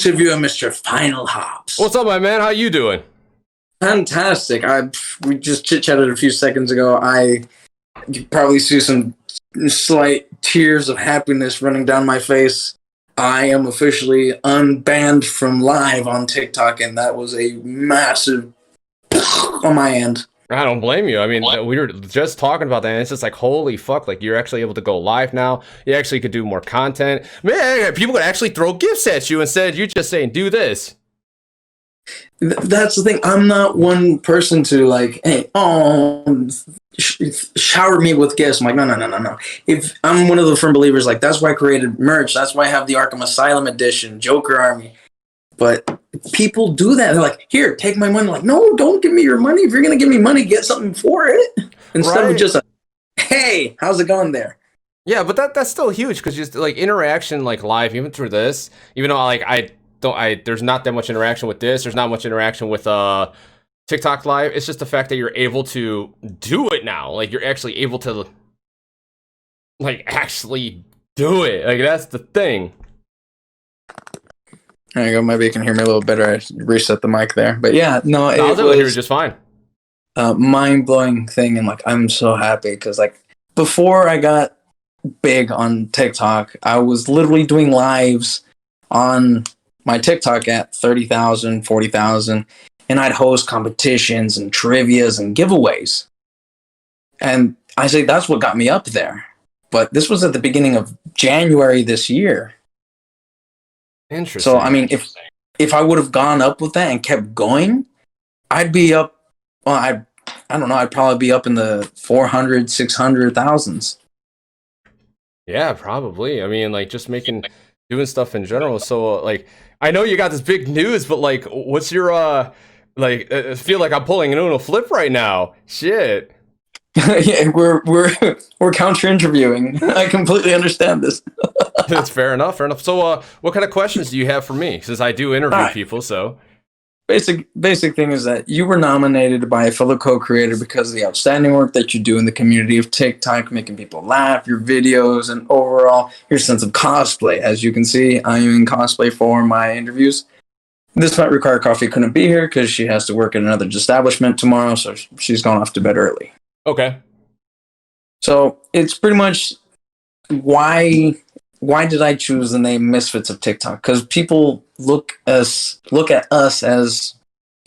interviewer, Mr. FinalHarps. What's up, my man? How you doing? Fantastic. We just chit-chatted a few seconds ago. You probably see some slight tears of happiness running down my face. I am officially unbanned from live on TikTok, and that was a massive on my end. I don't blame you. I mean, we were just talking about that, and it's just like, holy fuck, like, you're actually able to go live now. You actually could do more content. Man, people could actually throw gifts at you instead of you just saying, do this. That's the thing. I'm not one person to, like, hey, shower me with gifts. I'm like, no. If I'm one of the firm believers, like, that's why I created merch. That's why I have the Arkham Asylum edition, Joker Army. But people do that. They're like, here, take my money. I'm like, no, don't give me your money. If you're going to give me money, get something for it. Instead of just hey, how's it going there? Yeah, but that's still huge because just like interaction, like live, even through this, even though there's not that much interaction with this. There's not much interaction with TikTok live. It's just the fact that you're able to do it now. Like you're actually able to like actually do it. Like that's the thing. There you go. Maybe you can hear me a little better. I reset the mic there. But yeah, no, I was able to hear you just fine. Mind-blowing thing, and like I'm so happy because like before I got big on TikTok, I was literally doing lives on my TikTok at 30,000, 40,000, and I'd host competitions and trivias and giveaways. And I say that's what got me up there. But this was at the beginning of January this year. Interesting. So I mean, if I would have gone up with that and kept going, I'd be up. Well, I don't know. I'd probably be up in the 400, 600,000s. Yeah, probably. I mean, like just doing stuff in general. So like, I know you got this big news, but like, what's your I feel like I'm pulling an Uno flip right now. Shit. Yeah, we're counter interviewing. I completely understand this. It's fair enough. So, what kind of questions do you have for me? Since I do interview people, so basic thing is that you were nominated by a fellow co-creator because of the outstanding work that you do in the community of TikTok, making people laugh, your videos, and overall your sense of cosplay. As you can see, I am in cosplay for my interviews. This might require Coffee couldn't be here because she has to work at another establishment tomorrow, so she's gone off to bed early. Okay. So it's pretty much why did I choose the name Misfits of TikTok? Because people look at us as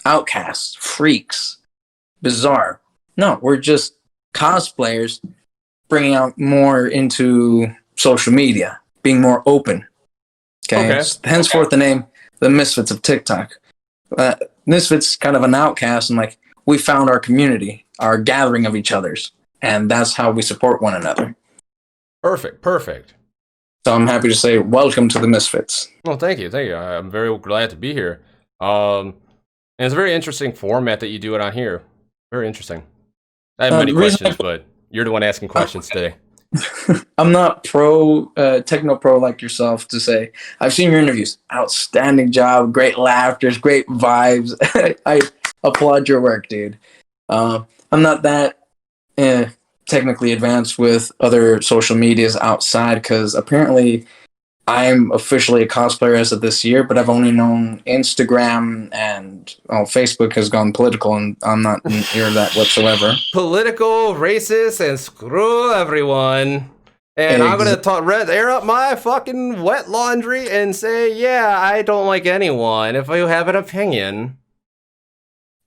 outcasts, freaks, bizarre. No, we're just cosplayers bringing out more into social media, being more open. Okay. Henceforth the name the Misfits of TikTok. Misfits kind of an outcast, and like we found our community, our gathering of each other's, and that's how we support one another. Perfect. So I'm happy to say welcome to the Misfits. Well, thank you. I'm very glad to be here. And it's a very interesting format that you do it on here. Very interesting. I have many questions, but you're the one asking questions today. I'm not techno pro like yourself to say I've seen your interviews. Outstanding job, great laughters, great vibes. I applaud your work, dude. I'm not that technically advanced with other social medias outside because apparently I'm officially a cosplayer as of this year, but I've only known Instagram and Facebook has gone political, and I'm not near that whatsoever. Political, racist, and screw everyone. And I'm going to air up my fucking wet laundry and say, yeah, I don't like anyone if you have an opinion.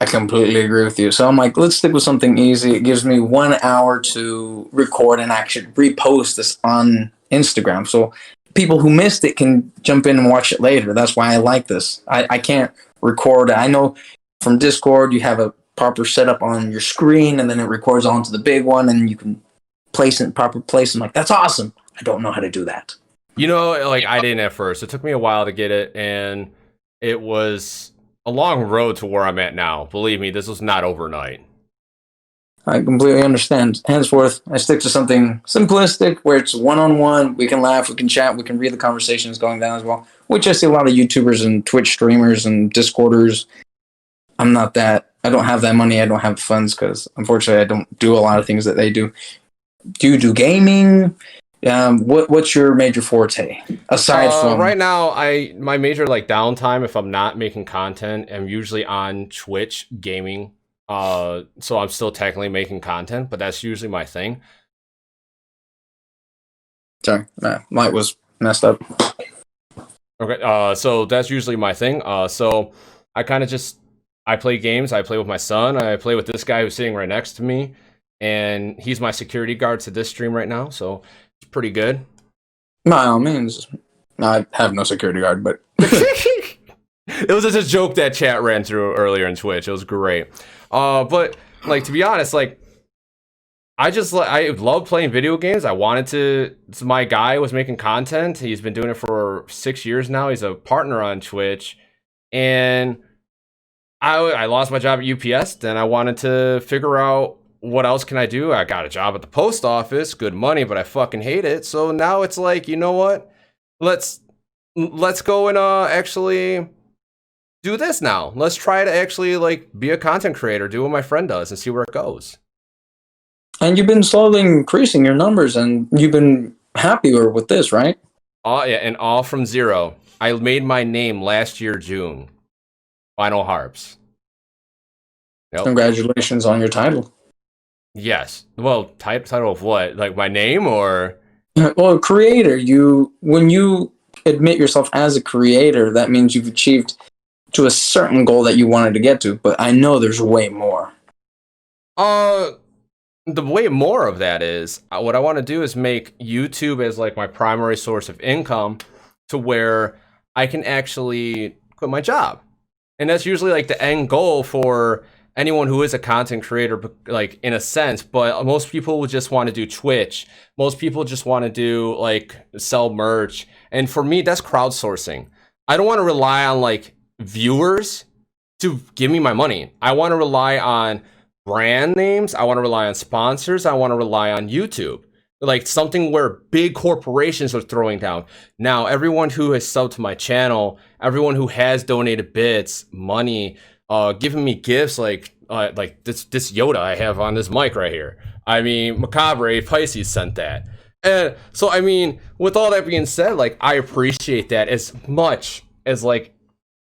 I completely agree with you. So I'm like, let's stick with something easy. It gives me 1 hour to record and actually repost this on Instagram. So people who missed it can jump in and watch it later. That's why I like this. I can't record. I know from Discord you have a proper setup on your screen and then it records onto the big one and you can place it in proper place. I'm like, that's awesome. I don't know how to do that. You know, like I didn't at first. It took me a while to get it, and it was a long road to where I'm at now. Believe me, this was not overnight. I completely understand. Henceforth, I stick to something simplistic where it's one-on-one. We can laugh, we can chat, we can read the conversations going down as well, which I see a lot of YouTubers and Twitch streamers and Discorders. I'm not that. I don't have that money. I don't have the funds because, unfortunately, I don't do a lot of things that they do. Do you do gaming? What's your major forte aside from Right now, my major like downtime, if I'm not making content, I'm usually on Twitch gaming. So I'm still technically making content, but that's usually my thing. Sorry, mic was messed up. Okay, so that's usually my thing. So I kind of just I play games. I play with my son. I play with this guy who's sitting right next to me, and he's my security guard to this stream right now. So it's pretty good. By all means, I have no security guard, but It was just a joke that chat ran through earlier in Twitch. It was great. But like to be honest, like I love playing video games. I wanted to. So my guy was making content. He's been doing it for 6 years now. He's a partner on Twitch, and I lost my job at UPS. Then I wanted to figure out what else can I do. I got a job at the post office, good money, but I fucking hate it. So now it's like, you know what? Let's go and actually do this now. Let's try to actually like be a content creator, do what my friend does, and see where it goes. And you've been slowly increasing your numbers, and you've been happier with this, right? Oh yeah, and all from zero. I made my name last year, June. FinalHarps. Yep. Congratulations on your title. Yes. Well, title of what? Like my name or? Well, creator. When you admit yourself as a creator, that means you've achieved to a certain goal that you wanted to get to. But I know there's way more. The way more of that is what I want to do is make YouTube as like my primary source of income, to where I can actually quit my job. And that's usually like the end goal for anyone who is a content creator, like in a sense. But most people would just want to do Twitch. Most people just want to do like sell merch. And for me, that's crowdsourcing. I don't want to rely on like viewers to give me my money. I want to rely on brand names. I want to rely on sponsors. I want to rely on YouTube. Like something where big corporations are throwing down. Now, everyone who has subbed to my channel, everyone who has donated bits, money, giving me gifts like this Yoda I have on this mic right here. I mean, Macabre Pisces sent that. And so, I mean, with all that being said, like, I appreciate that as much as like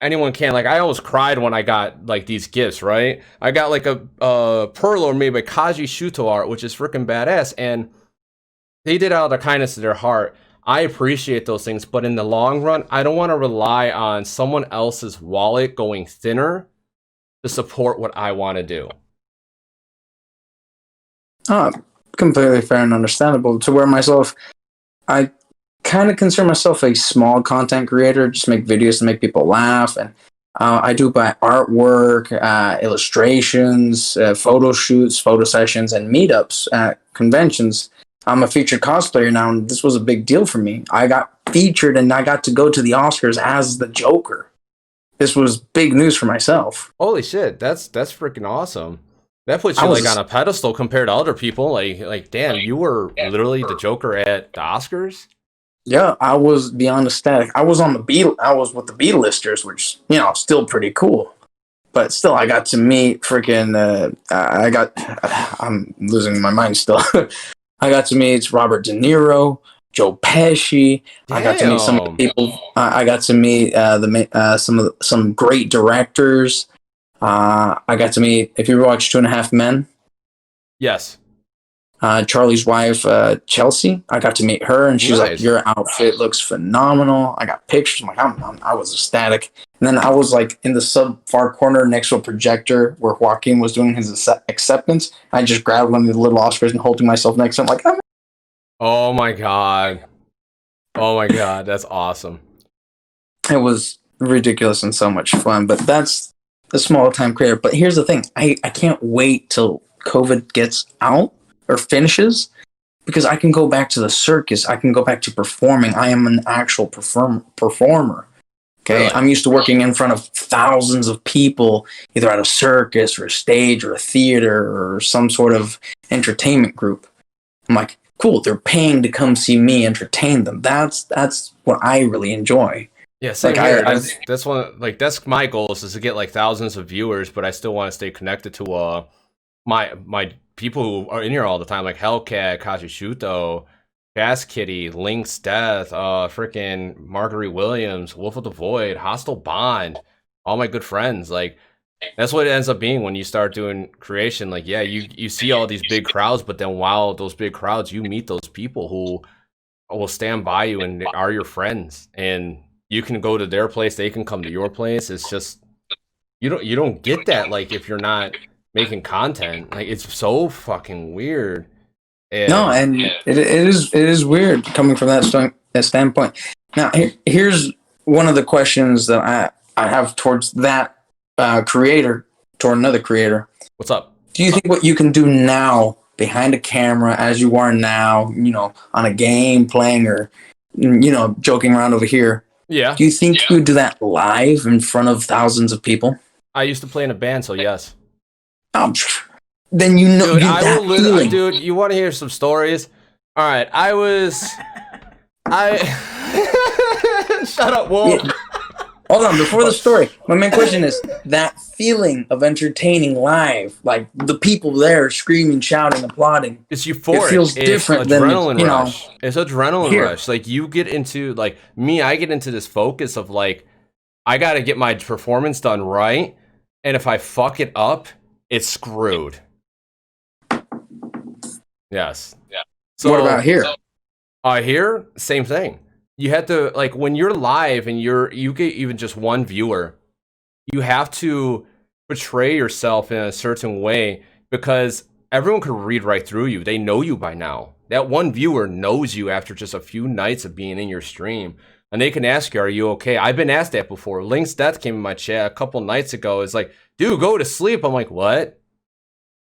anyone can. Like, I almost cried when I got like these gifts, right? I got like a Perlo made by Cosplay, which is freaking badass, and they did out of the kindness of their heart. I appreciate those things, but in the long run, I don't want to rely on someone else's wallet going thinner to support what I want to do. Completely fair and understandable. To where myself, I kind of consider myself a small content creator. Just make videos to make people laugh, and I do buy artwork, illustrations, photo shoots, photo sessions, and meetups at conventions. I'm a featured cosplayer now, and this was a big deal for me. I got featured, and I got to go to the Oscars as the Joker. This was big news for myself. Holy shit, that's freaking awesome. That puts you like on a pedestal compared to other people. Like, damn, you were literally the Joker at the Oscars. Yeah, I was beyond ecstatic. I was with the B-listers, which still pretty cool. But still, I got to meet freaking. I'm losing my mind still. I got to meet Robert De Niro, Joe Pesci. Damn. I got to meet some people. I got to meet some great directors. I got to meet, if you ever watched 2.5 Men. Yes. Charlie's wife, Chelsea. I got to meet her, and she's like, "Your outfit looks phenomenal." I got pictures. I'm like, I was ecstatic. And then I was like in the far corner next to a projector where Joaquin was doing his acceptance. I just grabbed one of the little Oscars and holding myself next to him, like, oh my god, that's awesome. It was ridiculous and so much fun. But that's a small time creator. But here's the thing: I can't wait till COVID gets out or finishes, because I can go back to the circus. I can go back to performing. I am an actual performer. Okay, really? I'm used to working in front of thousands of people, either at a circus or a stage or a theater or some sort of entertainment group. I'm like, cool, they're paying to come see me entertain them. That's what I really enjoy. Yeah, same here. That's one. Like, that's my goal, is to get like thousands of viewers, but I still want to stay connected to my people who are in here all the time, like Hellcat, Kashishuto, Bass Kitty, Link's Death, freaking Marguerite Williams, Wolf of the Void, Hostile Bond, all my good friends. Like, that's what it ends up being when you start doing creation. Like, yeah, you see all these big crowds, but then while those big crowds, you meet those people who will stand by you and are your friends, and you can go to their place, they can come to your place. It's just you don't get that, like, if you're not making content. Like, it's so fucking weird. And no, and it is weird coming from that standpoint. Now, here's one of the questions that I have towards that creator, toward another creator. What's up? Do you think what you can do now behind a camera, as you are now, you know, on a game playing or, you know, joking around over here? Yeah. Do you think you would do that live in front of thousands of people? I used to play in a band, so yes. Then you know, dude, dude, you want to hear some stories? All right, shut up, Wolf. Yeah. Hold on, before the story, my main question is that feeling of entertaining live, like the people there screaming, shouting, applauding. It's euphoric. It feels different than, you know, it's adrenaline rush. Like, you get into, like, me, I get into this focus of, like, I got to get my performance done right, and if I fuck it up, it's screwed. Yes. Yeah. So what about here? Here, same thing. You have to, like, when you're live and you get even just one viewer, you have to portray yourself in a certain way, because everyone could read right through you. They know you by now. That one viewer knows you after just a few nights of being in your stream, and they can ask you, are you okay? I've been asked that before. Link's Death came in my chat a couple nights ago. It's like, dude, go to sleep. I'm like, what?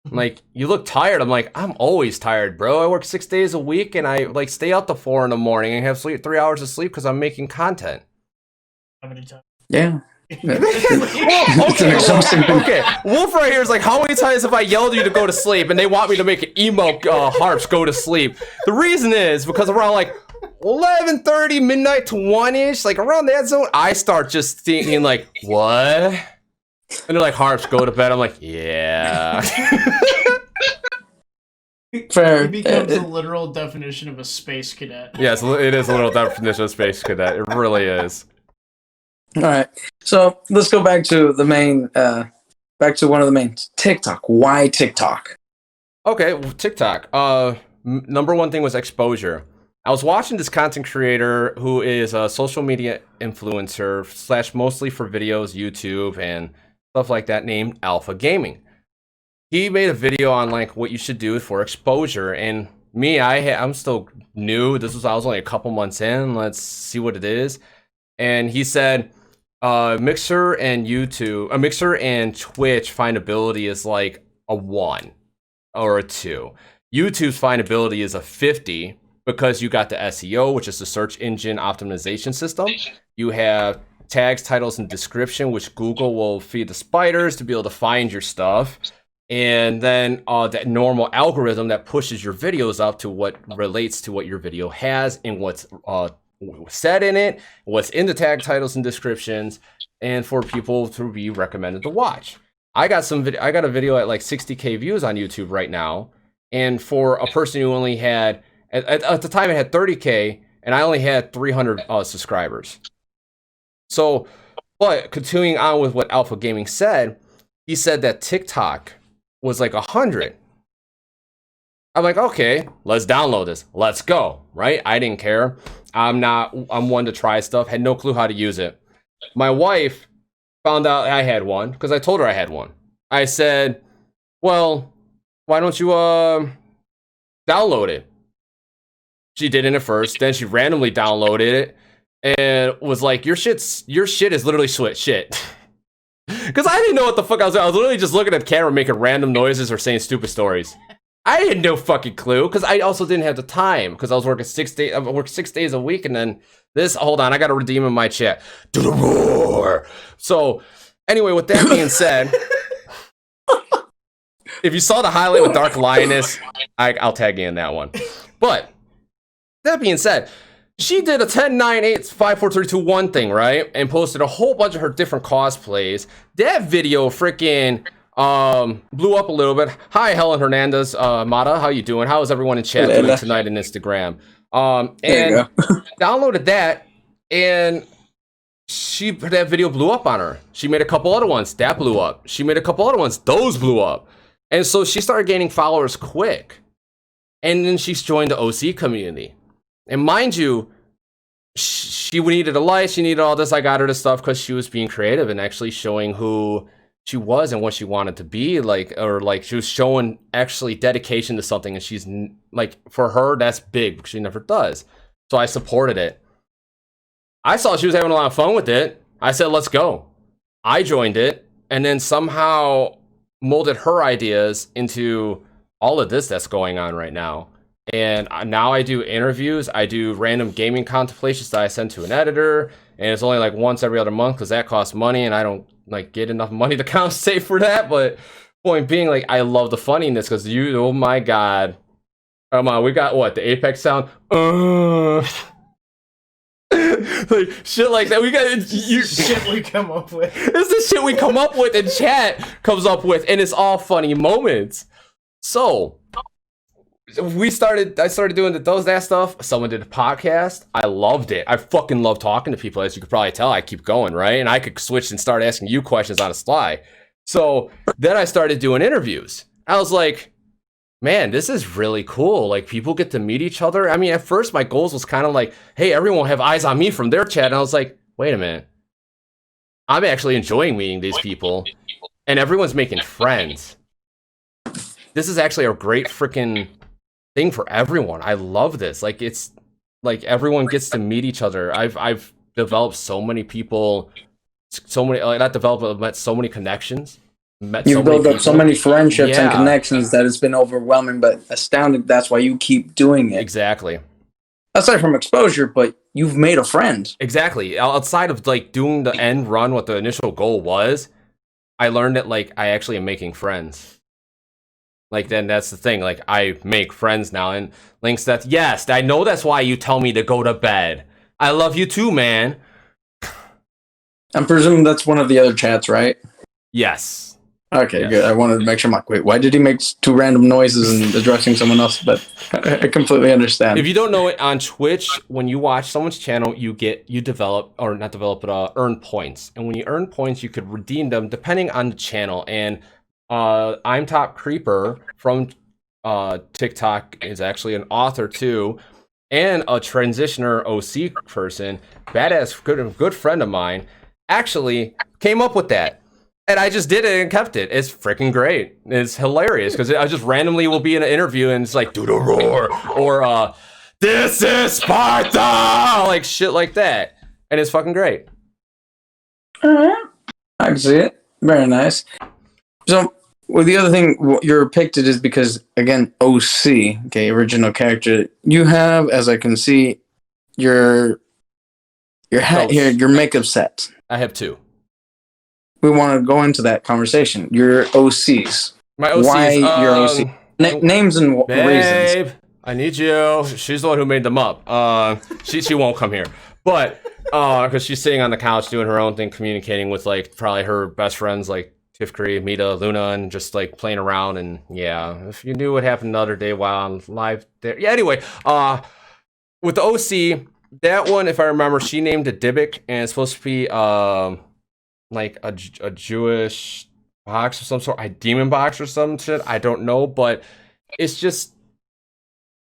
I'm like, you look tired. I'm like, I'm always tired, bro. I work 6 days a week, and I, like, stay out to 4 in the morning and have 3 hours of sleep because I'm making content. How many times? Yeah. Well, okay. Wolf right here is like, how many times have I yelled at you to go to sleep, and they want me to make an emo harps go to sleep? The reason is because around, like, 11:30, midnight to 1-ish, like, around that zone, I start just thinking, like, what? And they're like, harps, go to bed. I'm like, yeah. Fair. He becomes a literal definition of a space cadet. Yes, it is a little definition of space cadet. It really is. All right. So let's go back to the main, back to one of the main, TikTok. Why TikTok? Okay, well, TikTok. Number one thing was exposure. I was watching this content creator who is a social media influencer / mostly for videos, YouTube, and stuff like that, named Alpha Gaming. He made a video on, like, what you should do for exposure, and me, I'm still new. I was only a couple months in. Let's see what it is. And he said, Mixer and Twitch findability is like a 1 or a 2. YouTube's findability is a 50 because you got the SEO, which is the search engine optimization system. You have tags, titles, and description, which Google will feed the spiders to be able to find your stuff. And then that normal algorithm that pushes your videos up to what relates to what your video has and what's said in it, what's in the tag, titles, and descriptions, and for people to be recommended to watch. I got a video at like 60K views on YouTube right now, and for a person who only had at the time it had 30K, and I only had 300 subscribers. So, but continuing on with what Alpha Gaming said, he said that TikTok was like 100. I'm like, okay, let's download this. Let's go, right? I didn't care. I'm one to try stuff. Had no clue how to use it. My wife found out I had one because I told her I had one. I said, well, why don't you download it? She did it at first. Then she randomly downloaded it and was like, your shit is literally shit. Because I didn't know what the fuck I was doing. I was literally just looking at the camera making random noises or saying stupid stories. I had no fucking clue because I also didn't have the time because I was working 6 days. I worked 6 days a week, and then this. Hold on, I got to redeem in my chat. Do the roar. So anyway, with that being said, if you saw the highlight with Dark Lioness, I'll tag you in that one. But that being said, she did a 10, 9, 8, 5, 4, 3, 2, 1 thing, right? And posted a whole bunch of her different cosplays. That video freaking blew up a little bit. Hi, Helen Hernandez, Mata, how you doing? How is everyone in chat doing tonight in Instagram? There And you go. downloaded that, and that video blew up on her. She made a couple other ones that blew up. She made a couple other ones, those blew up. And so she started gaining followers quick. And then she's joined the OC community. And mind you, she needed a light, she needed all this. I got her this stuff because she was being creative and actually showing who she was and what she wanted to be, like, or like she was showing actually dedication to something. And she's like, for her, that's big because she never does. So I supported it. I saw she was having a lot of fun with it. I said, let's go. I joined it and then somehow molded her ideas into all of this that's going on right now. And now I do interviews. I do random gaming contemplations that I send to an editor. And it's only like once every other month because that costs money. And I don't like get enough money to compensate for that. But point being, like, I love the funniness because oh my God. Come on, we got what? The Apex sound? Like shit like that. We got shit we come up with. It's the shit we come up with and chat comes up with, and it's all funny moments. So I started doing that stuff. Someone did a podcast. I loved it. I fucking love talking to people, as you could probably tell. I keep going, right? And I could switch and start asking you questions on the fly. So then I started doing interviews. I was like, man, this is really cool. Like, people get to meet each other. I mean, at first my goals was kind of like, hey, everyone will have eyes on me from their chat. And I was like, wait a minute. I'm actually enjoying meeting these people. And everyone's making friends. This is actually a great freaking thing for everyone. I love this. Like, it's like everyone gets to meet each other. I've developed so many people, not developed, but met so many connections. You've built up so many friendships and connections that it's been overwhelming, but astounding. That's why you keep doing it. Exactly. Aside from exposure, but you've made a friend. Exactly. Outside of like doing the end run, what the initial goal was, I learned that like I actually am making friends. Like, then that's the thing. Like, I make friends now. And Link says, yes, I know that's why you tell me to go to bed. I love you too, man. I'm presuming that's one of the other chats, right? Yes. Okay, yes. Good. I wanted to make sure. I'm like, wait, why did he make two random noises and addressing someone else? But I completely understand. If you don't know it, on Twitch, when you watch someone's channel, you earn points. And when you earn points, you could redeem them depending on the channel. And I'm Top Creeper from TikTok is actually an author too, and a transitioner OC person, badass good friend of mine, actually came up with that. And I just did it and kept it. It's freaking great. It's hilarious because I just randomly will be in an interview and it's like, do the roar, or this is Sparta, like shit like that. And it's fucking great. All right. I can see it. Very nice. So, well, the other thing you're picked it is because, again, OC, okay, original character. You have, as I can see, your hat here, your makeup set. I have two. We want to go into that conversation. Your OCs. My OCs. Why your OC? Names and reasons. I need you. She's the one who made them up. She won't come here, but because she's sitting on the couch doing her own thing, communicating with like probably her best friends like Tifkri, Mita, Luna, and just like playing around. And yeah, if you knew what happened the other day while I'm live there. Yeah. Anyway, with the OC, that one, if I remember, she named it Dybbuk, and it's supposed to be like a Jewish box of some sort, a demon box or some shit. I don't know, but it's just,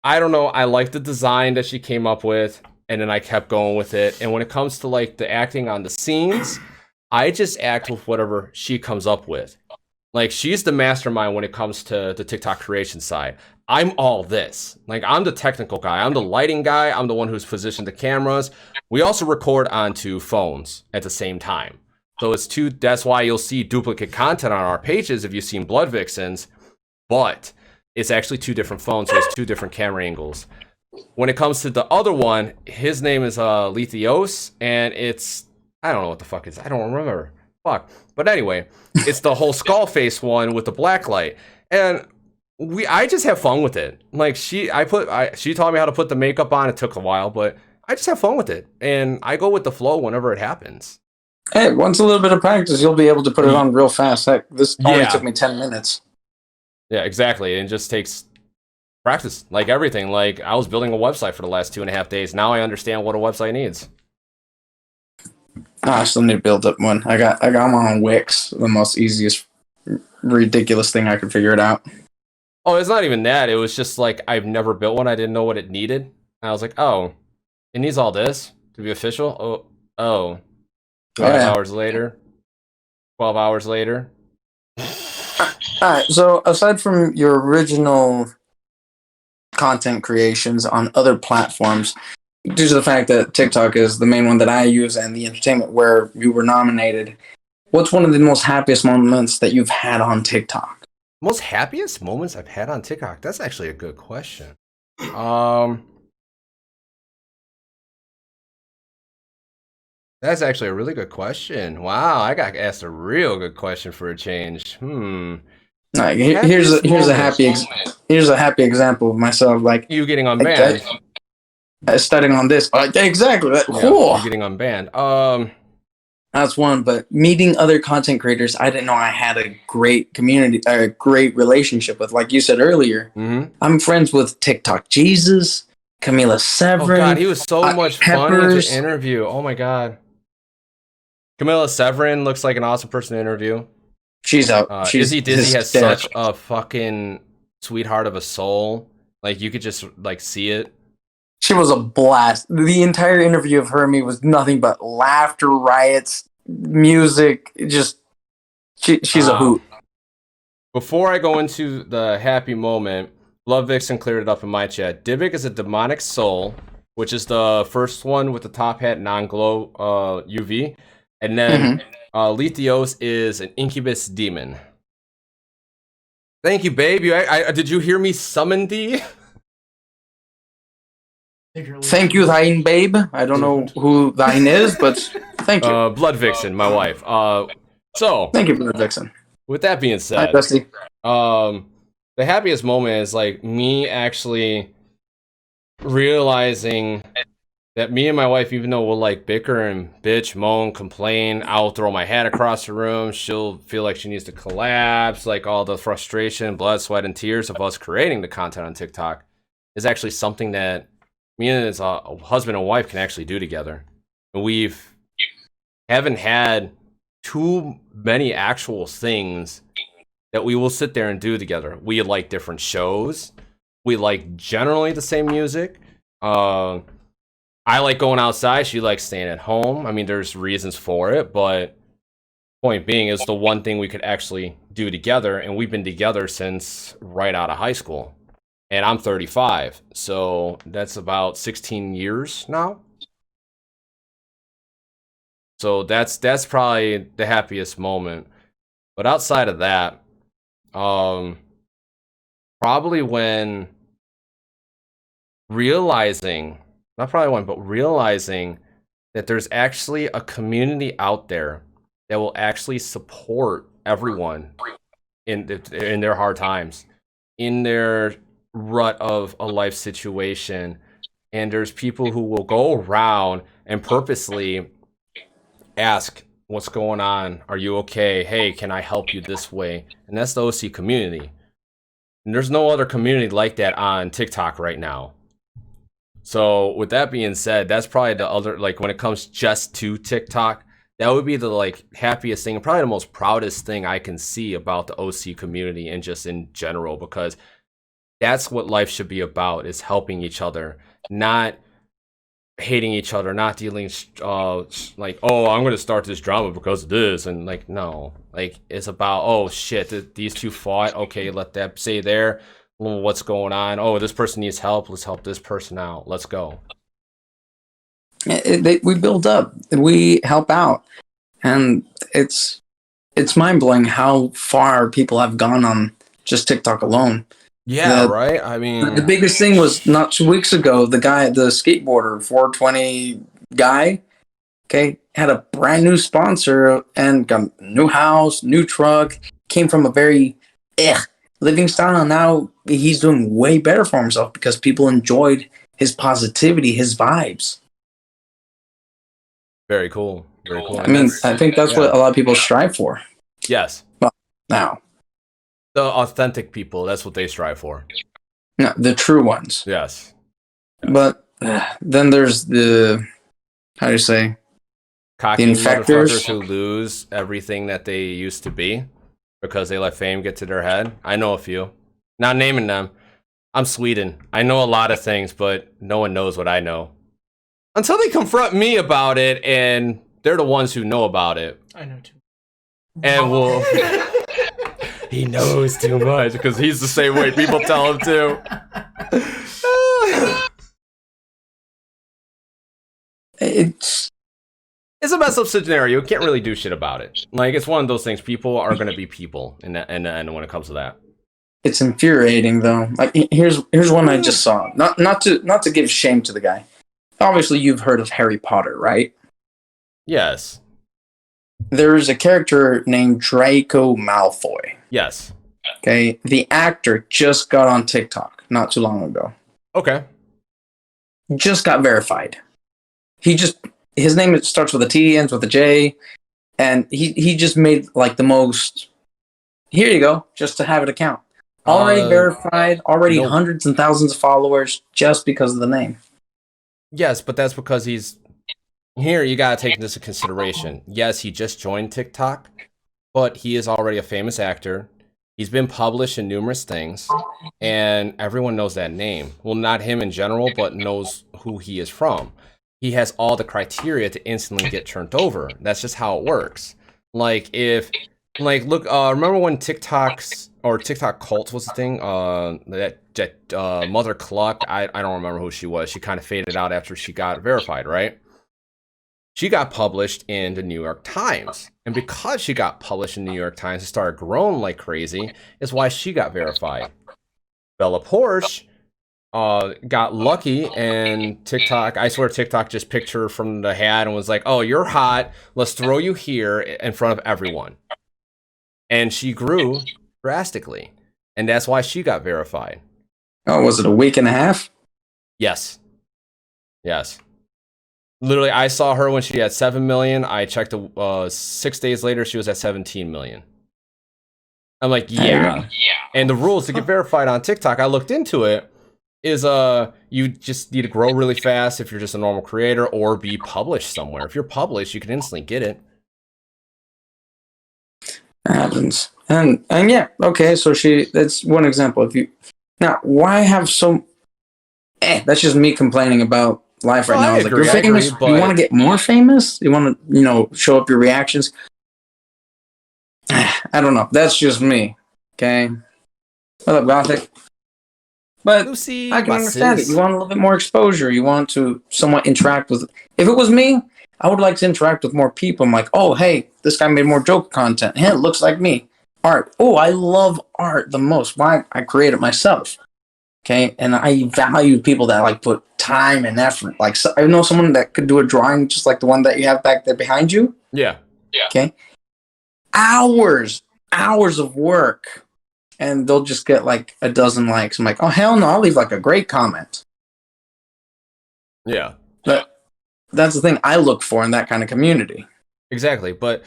I don't know. I like the design that she came up with, and then I kept going with it. And when it comes to like the acting on the scenes, I just act with whatever she comes up with. Like, she's the mastermind when it comes to the TikTok creation side. I'm all this. Like, I'm the technical guy. I'm the lighting guy. I'm the one who's positioned the cameras. We also record onto phones at the same time. So it's that's why you'll see duplicate content on our pages if you've seen Blood Vixens, but it's actually two different phones, so it's two different camera angles. When it comes to the other one, his name is Lethios, and it's, I don't know what the fuck it is. I don't remember. Fuck. But anyway, it's the whole skull face one with the black light. And I just have fun with it. Like, she taught me how to put the makeup on. It took a while, but I just have fun with it. And I go with the flow whenever it happens. Hey, once a little bit of practice, you'll be able to put it on real fast. Heck, this only took me 10 minutes. Yeah, exactly. It just takes Practice, like everything. Like I was building a website for the last 2.5 days. Now I understand what a website needs. I still need to build up one. I got my own Wix, the most easiest, ridiculous thing I could figure it out. Oh, it's not even that. It was just like I've never built one. I didn't know what it needed. And I was like, oh, it needs all this to be official. Oh, 12 hours later, 12 hours later. All right. So aside from your original content creations on other platforms, due to the fact that TikTok is the main one that I use and the entertainment where you were nominated, what's one of the most happiest moments that you've had on TikTok? Most happiest moments I've had on TikTok? That's actually a good question. That's actually a really good question. Wow, I got asked a real good question for a change. Like, here's a happy example of myself. Like you getting unbanned. Studying on this. Exactly. Yeah, cool. You're getting unbanned. That's one, but meeting other content creators, I didn't know I had a great community, a great relationship with. Like you said earlier, I'm friends with TikTok Jesus, Camila Severin. Oh God, he was so much fun to interview. Oh my God. Camila Severin looks like an awesome person to interview. She's out. Izzy Dizzy has such a fucking sweetheart of a soul. Like you could just like see it. She was a blast. The entire interview of her and me was nothing but laughter, riots, music. Just she's a hoot. Before I go into the happy moment, Love Vixen cleared it up in my chat. Divik is a demonic soul, which is the first one with the top hat, non-glow UV. And then Lithios is an incubus demon. Thank you, babe. Did you hear me summon thee? Thank you, thine babe. I don't know who thine is, but thank you. Blood Vixen, my wife. So thank you, Blood Vixen. With that being said, hi, Dusty. The happiest moment is like me actually realizing that me and my wife, even though we'll like bicker and bitch, moan, complain, I'll throw my hat across the room. She'll feel like she needs to collapse. Like all the frustration, blood, sweat, and tears of us creating the content on TikTok is actually something that me and his husband and wife can actually do together. And haven't had too many actual things that we will sit there and do together. We like different shows. We like generally the same music. I like going outside. She likes staying at home. I mean, there's reasons for it, but point being is the one thing we could actually do together, and we've been together since right out of high school. And I'm 35, so that's about 16 years now. So that's probably the happiest moment. But outside of that, probably when realizing that there's actually a community out there that will actually support everyone in their hard times, in their rut of a life situation. And there's people who will go around and purposely ask, what's going on? Are you okay? Hey, can I help you this way? And that's the OC community. And there's no other community like that on TikTok right now. So with that being said, that's probably the other, like when it comes just to TikTok, that would be the like happiest thing, and probably the most proudest thing I can see about the OC community and just in general, because that's what life should be about, is helping each other, not hating each other, not dealing like, oh, I'm going to start this drama because of this. And like, no, like it's about, oh shit, these two fought. Okay, let that stay there. What's going on? Oh, this person needs help. Let's help this person out. Let's go. We build up, we help out, and it's mind-blowing how far people have gone on just TikTok alone. Yeah, right? I mean, the biggest thing was not 2 weeks ago, the skateboarder, 420 guy, okay, had a brand new sponsor and got a new house, new truck, came from a very living style, and now he's doing way better for himself because people enjoyed his positivity, his vibes. Very cool. Very cool. I mean, I think that's what a lot of people strive for. Yes. Well, now. The authentic people, that's what they strive for. No, the true ones. Yes. But then there's the, how do you say? Cocky The infectors. motherfuckers who lose everything that they used to be because they let fame get to their head. I know a few. Not naming them. I'm Sweden. I know a lot of things, but no one knows what I know. Until they confront me about it, and they're the ones who know about it. I know too. And well, he knows too much because he's the same way people tell him to. It's a messed up scenario. You can't really do shit about it. Like, it's one of those things. People are going to be people, and when it comes to that. It's infuriating though. Like here's one I just saw. Not to give shame to the guy. Obviously, you've heard of Harry Potter, right? Yes. There's a character named Draco Malfoy. Yes. Okay, the actor just got on TikTok not too long ago. Okay. Just got verified. His name starts with a T, ends with a J, and he just made like the most. Here you go, just to have it account. Already verified, already nope. hundreds and thousands of followers just because of the name. Yes, but that's because he's here. You gotta take this into consideration. Yes, he just joined TikTok, but he is already a famous actor. He's been published in numerous things, and everyone knows that name. Well, not him in general, but knows who he is from. He has all the criteria to instantly get turned over. That's just how it works. Like look, remember when TikTok cult was the thing? That Mother Cluck, I don't remember who she was. She kind of faded out after she got verified, right? She got published in the New York Times. And because she got published in the New York Times and started growing like crazy, is why she got verified. Bella Porsche got lucky, and TikTok, I swear TikTok just picked her from the hat and was like, oh, you're hot. Let's throw you here in front of everyone. And she grew drastically. And that's why she got verified. Oh, was it a week and a half? Yes. Yes. Literally, I saw her when she had 7 million. I checked 6 days later, she was at 17 million. I'm like, yeah. And the rules to get verified on TikTok, I looked into it, is you just need to grow really fast if you're just a normal creator, or be published somewhere. If you're published, you can instantly get it. Happens. And yeah, okay, so that's one example. Now, why have that's just me complaining about life right now. I was like, you're famous, you want to get more famous? You want to, show up your reactions? I don't know. That's just me. Okay. What up, Gothic? But Lucy, I can understand it. You want a little bit more exposure. You want to somewhat interact with. If it was me, I would like to interact with more people. I'm like, oh, hey, this guy made more joke content. Hey, it looks like me. Art. Oh, I love art the most. Why? I create it myself. Okay, and I value people that like put time and effort. Like, so I know someone that could do a drawing just like the one that you have back there behind you. Yeah. Okay. Hours of work, and they'll just get like a dozen likes. I'm like, oh hell no! I'll leave like a great comment. Yeah. But that's the thing I look for in that kind of community. Exactly, but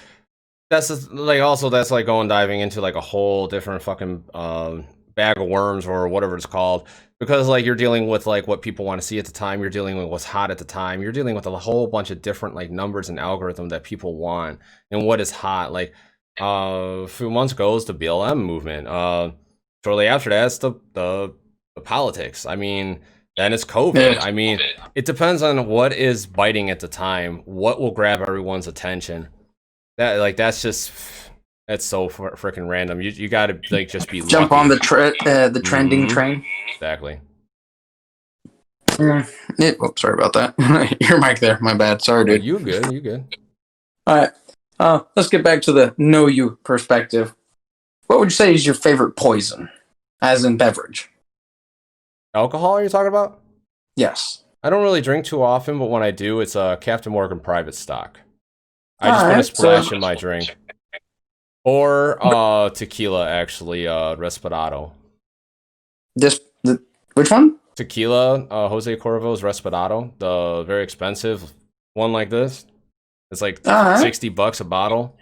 that's that's like diving into like a whole different fucking bag of worms or whatever it's called, because like you're dealing with like what people want to see at the time, you're dealing with what's hot at the time, you're dealing with a whole bunch of different like numbers and algorithms that people want and what is hot. Like a few months ago was the BLM movement. Shortly after that, it's the politics. I mean, then it's COVID. I mean, it depends on what is biting at the time, what will grab everyone's attention. That's so freaking random. You gotta like just be jump lucky. on the trending train. Exactly. Sorry about that. Your mic there. My bad. Sorry, dude. You good. All right. Let's get back to the know you perspective. What would you say is your favorite poison, as in beverage? Alcohol? Are you talking about? Yes. I don't really drink too often, but when I do, it's a Captain Morgan Private Stock. I just put a splash in my drink. Or tequila, actually, Respirado. Which one? Tequila, Jose Cuervo's Respirado, the very expensive one like this. It's like $60 a bottle.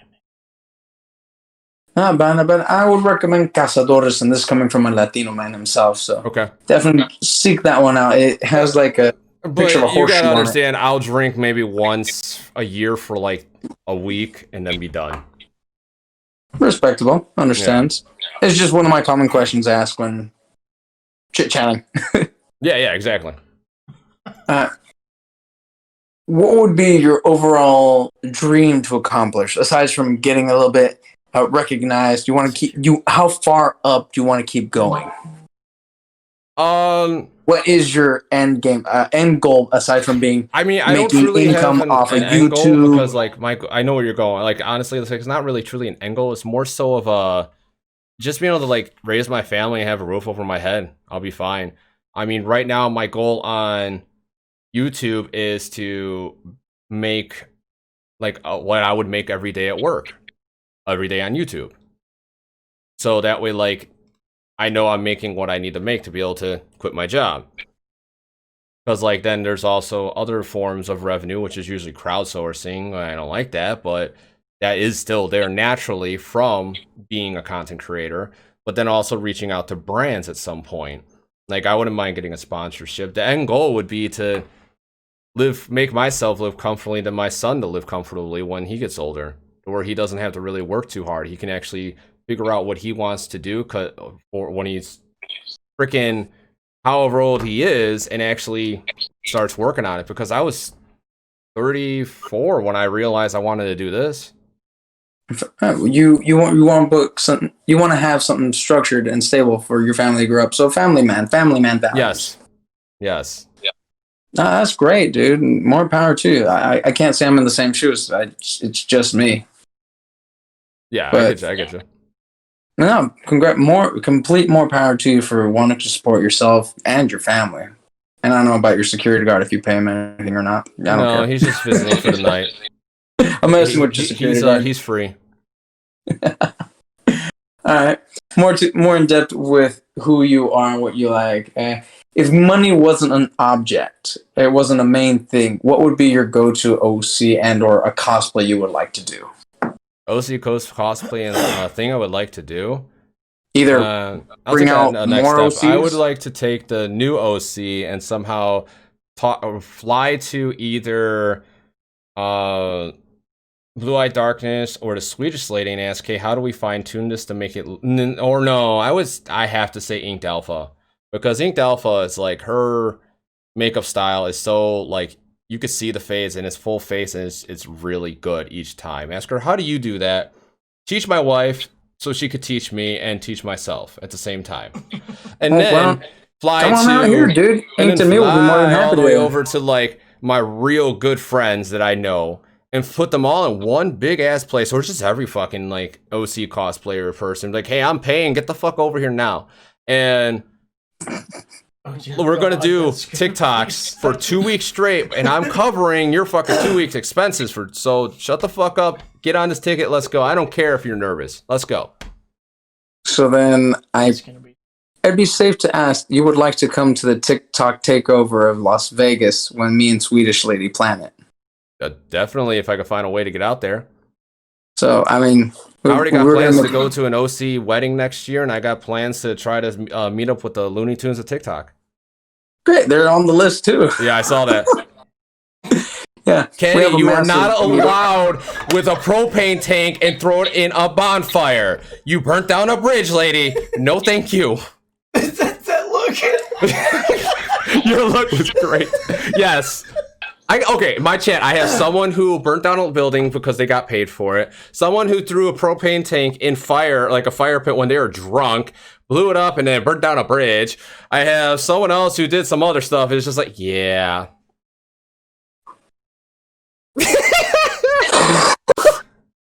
But I would recommend Cazadores, and this is coming from a Latino man himself, so Okay. definitely seek that one out. It has like a picture of a But you horseshoe gotta on it. understand, I'll drink maybe once a year for like a week and then be done. Respectable, understands. It's just one of my common questions asked when chit-chatting. Yeah, exactly. What would be your overall dream to accomplish, aside from getting a little bit recognized? You want to keep how far up do you want to keep going? What is your end game, end goal aside from being? I mean, I don't making truly income have off an of end goal YouTube? because, like, I know where you're going. Like, honestly, it's not really truly an end goal. It's more so of just being able to like raise my family and have a roof over my head. I'll be fine. I mean, right now my goal on YouTube is to make like what I would make every day at work, every day on YouTube. So that way, like, I know I'm making what I need to make to be able to quit my job. Because, like, then there's also other forms of revenue, which is usually crowdsourcing. I don't like that, but that is still there naturally from being a content creator. But then also reaching out to brands at some point. Like, I wouldn't mind getting a sponsorship. The end goal would be to make myself live comfortably, and my son to live comfortably when he gets older, where he doesn't have to really work too hard. He can actually figure out what he wants to do or when he's freaking however old he is and actually starts working on it. Because I was 34 when I realized I wanted to do this. You want to book something. You want to have something structured and stable for your family to grow up. So family man values. Yes. That's great, dude. More power to you. I can't say I'm in the same shoes. It's just me. Yeah, But, I get you. No, complete more power to you for wanting to support yourself and your family. And I don't know about your security guard if you pay him anything or not. I don't care. He's just visiting for the night. I'm messing with your security guard. He's free. All right, more in depth with who you are and what you like. If money wasn't an object, it wasn't a main thing, what would be your go-to OC and or a cosplay you would like to do? OC cosplay and a thing I would like to do. Either I'll bring take out that next more step. I would OCs? like to take the new OC and somehow fly to either Blue Eye Darkness or the Swedish lady and ask, hey, how do we fine tune this to make it? Or no, I have to say Inked Alpha, because Inked Alpha is like, her makeup style is so like, you could see the face and it's full face and it's really good each time. Ask her, how do you do that? Teach my wife so she could teach me and teach myself at the same time. And then fly come on to out here, dude. and then Me will be more than fly happy all the to way do it. over to like my real good friends that I know and put them all in one big ass place, or just every fucking like OC cosplayer person. Like, hey, I'm paying, get the fuck over here now. And we're gonna do TikToks for 2 weeks straight, and I'm covering your fucking 2 weeks expenses so shut the fuck up, get on this ticket, let's go. I don't care if you're nervous. Let's go. So then it'd be safe to ask, you would like to come to the TikTok takeover of Las Vegas when me and Swedish lady plan it? Definitely, if I could find a way to get out there. So, I mean, I already got plans to go to an OC wedding next year, and I got plans to try to meet up with the Looney Tunes of TikTok. Great, they're on the list too. Yeah, I saw that. Yeah, Kenny, you are not allowed with a propane tank and throw it in a bonfire. You burnt down a bridge, lady. No, thank you. that look. Your look was great. Yes. Okay, my chat, I have someone who burnt down a building because they got paid for it. Someone who threw a propane tank in fire, like a fire pit when they were drunk, blew it up and then burnt down a bridge. I have someone else who did some other stuff. It's just like, yeah.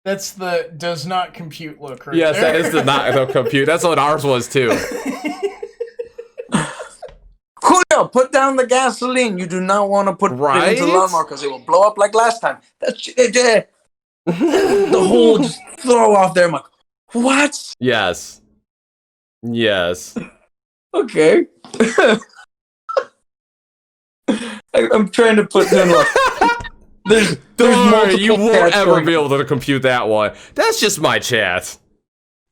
That's the does not compute look right Yes, there. that is the compute. That's what ours was too. Julio, put down the gasoline. You do not want to put it into the lawnmower because it will blow up like last time. That's the whole just throw off there. I'm like, what? Yes. Okay. I'm trying to put in like there's Don't worry, multiple you won't chats ever going. be able to compute that one. That's just my chat.